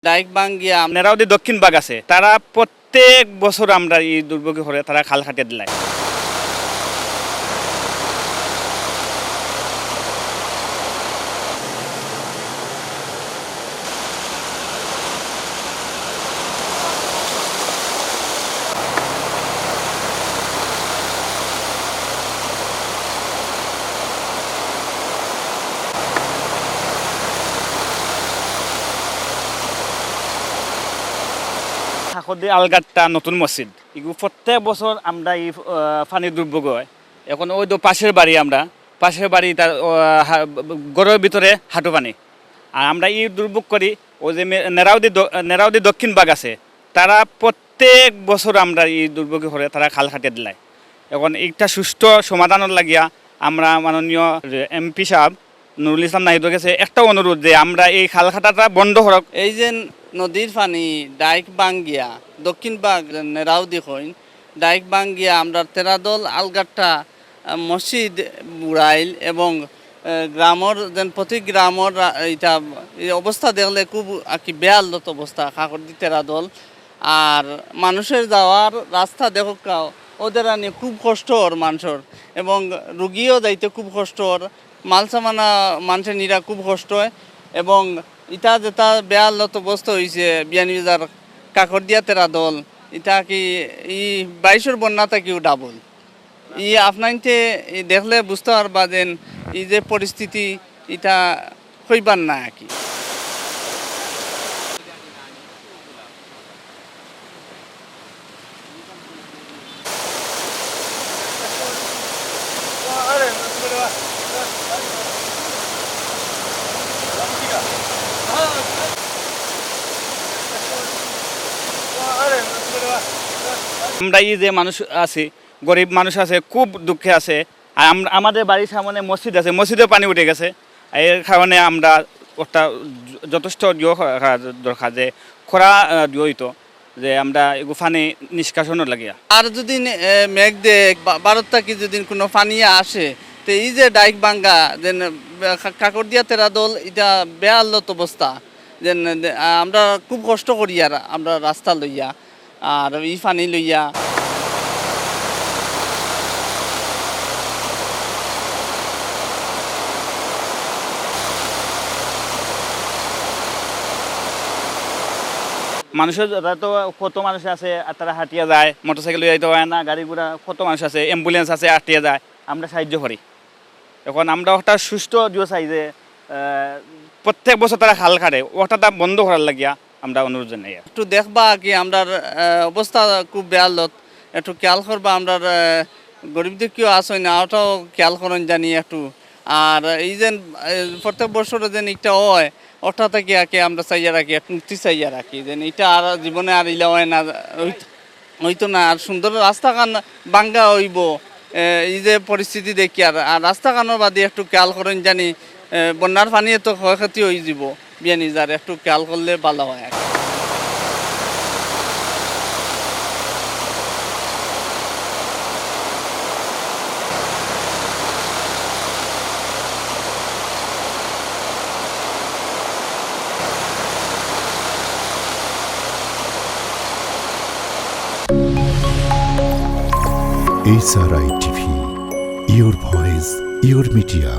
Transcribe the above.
ডাইকবাঙ্গিয়া নেরাউদি দক্ষিণ বাগ আছে, তারা প্রত্যেক বছর আমরা এই দুর্ভোগে হলে তারা খাল খাটিয়ে দিলায়। সাকদি আলগাট্টা নতুন মসজিদ এগুলো প্রত্যেক বছর আমরা এই পানির দুর্ভোগ হয়। এখন ওই তো পাশের বাড়ি, আমরা পাশের বাড়ি তার গড়ের ভিতরে হাঁটু পানি। আর আমরা এই দুর্ভোগ করি, ওই যে নেরাউদি দক্ষিণ বাগ আছে, তারা প্রত্যেক বছর আমরা এই দুর্ভোগে হলে তারা খাল খাটিয়ে দিলায়। এখন একটা সুষ্ঠু সমাধানের লাগিয়া আমরা মাননীয় এমপি সাহেব নুরুল ইসলাম নাহিদের কাছে একটা অনুরোধ যে আমরা এই খাল খাটাটা বন্ধ হোক। এই যে নদীর পানি ডাইকবাঙ্গিয়া দক্ষিণ বাগ নেরাউদি হইন ডাইকবাঙ্গিয়া আমরা তেরাদল আলগাট্টা মসজিদ বুড়াইল এবং গ্রামর যেন প্রতি গ্রামর এটা এই অবস্থা দেখলে খুব কি বেয়ালত অবস্থা কাকরদি তেরাদল। আর মানুষের যাওয়ার রাস্তা দেখো ওদের আনি খুব কষ্ট ওর মানুষের, এবং রুগীও যাইতে খুব কষ্ট ওর, মালসামানা মানুষের নিরা খুব কষ্ট হয়। এবং ইটা যেটা বেয়ালত অবস্থা হয়েছে বিয়ানীবাজার কাকরদিয়া তেরাদল, ইটা কি ই 22-এর বন্যা থেকেও ডাবল। ই আপনাইতে দেখলে বুঝতে পারবা যেন এই যে পরিস্থিতি এটা হইবার না আর কি। আমরা এই যে মানুষ আছে, গরিব মানুষ আছে, খুব দুঃখে আছে। আর আমাদের বাড়ির সামনে মসজিদ আছে, মসজিদে পানি উঠে গেছে। এর কারণে আমরা ওটা যথেষ্ট দরকার যে খরা হইতো, যে আমরা এগুলো পানি নিষ্কাশনের লাগিয়া। আর যদি মেঘ দেখ ভারত থেকে যদি কোনো পানি আসে, তো এই যে ডাইকবাঙ্গা যেন কাকরদিয়া তেরাদল এটা বেয়ালত অবস্থা, যেন আমরা খুব কষ্ট করি আর আমরা রাস্তা লইয়া আর এই পানি লইয়া। মানুষের তো কত মানুষ আছে, আর তারা হাঁটিয়ে যায়, মোটরসাইকেল যাইতে হয় না, গাড়ি ঘোড়া কত মানুষ আছে, অ্যাম্বুলেন্স আছে, হাঁটিয়ে যায়, আমরা সাহায্য করি। এখন আমরা ওটা সুস্থ দিও চাই যে প্রত্যেক বছর তারা খাল খাটে, ওটা বন্ধ করার লাগিয়া আমরা অনুরোধ জানাই। একটু দেখবা কি আমরা অবস্থা খুব বেয়ালত, একটু খেয়াল করবা। আমরা গরিবদের কেউ আসই না, ওটাও খেয়াল করেন জানি একটু। আর এই যে প্রত্যেক বছর যেন এটা হয়, ওটা থেকে আগে আমরা চাইয়া রাখি, মুক্তি চাইয়া রাখি, যেন এটা আর জীবনে আর ইলা হয় না, হইতো না। আর সুন্দর রাস্তাখান বাঙ্গা হইব, এই যে পরিস্থিতি দেখি। আর রাস্তাখানোর বাদে একটু খেয়াল করেন জানি, বন্যার পানি তো ক্ষয়ক্ষতি হয়ে যাব বিয়ানীবাজার, একটু খেয়াল করলে ভালো হয়। SRI TV, your voice, your media.